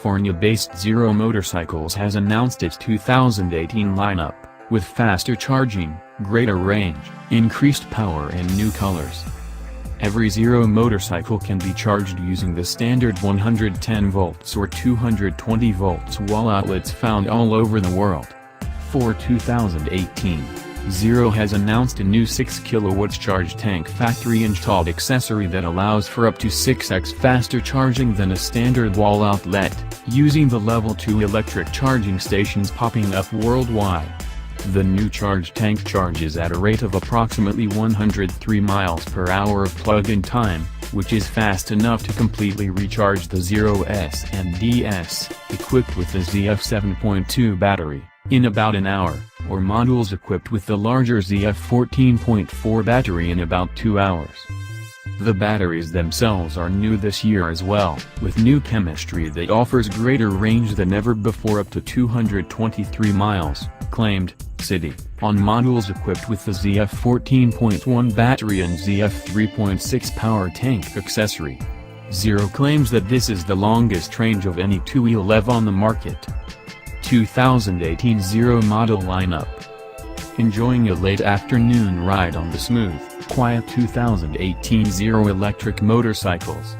California-based Zero Motorcycles has announced its 2018 lineup, with faster charging, greater range, increased power and new colors. Every Zero motorcycle can be charged using the standard 110 volts or 220 volts wall outlets found all over the world. For 2018, Zero has announced a new 6 kW charge tank factory-installed accessory that allows for up to 6x faster charging than a standard wall outlet, using the Level 2 electric charging stations popping up worldwide. The new charge tank charges at a rate of approximately 103 miles per hour of plug-in time, which is fast enough to completely recharge the Zero S and DS, equipped with the ZF 7.2 battery, in about an hour, or models equipped with the larger ZF 14.4 battery in about 2 hours. The batteries themselves are new this year as well, with new chemistry that offers greater range than ever before, up to 223 miles, claimed City, on models equipped with the ZF 14.1 battery and ZF 3.6 power tank accessory. Zero claims that this is the longest range of any two-wheel EV on the market. 2018 Zero model lineup. Enjoying a late afternoon ride on the smooth, quiet 2018 Zero electric motorcycles.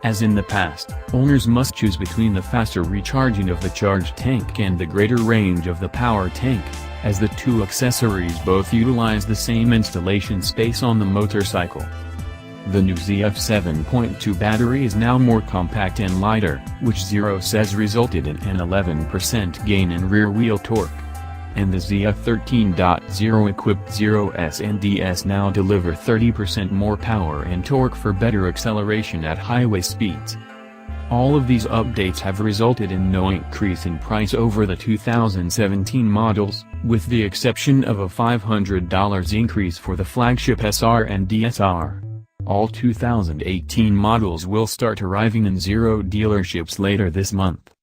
As in the past, owners must choose between the faster recharging of the charge tank and the greater range of the power tank, as the two accessories both utilize the same installation space on the motorcycle. The new ZF 7.2 battery is now more compact and lighter, which Zero says resulted in an 11% gain in rear-wheel torque. And the ZF 13.0 equipped Zero S and DS now deliver 30% more power and torque for better acceleration at highway speeds. All of these updates have resulted in no increase in price over the 2017 models, with the exception of a $500 increase for the flagship SR and DSR. All 2018 models will start arriving in Zero dealerships later this month.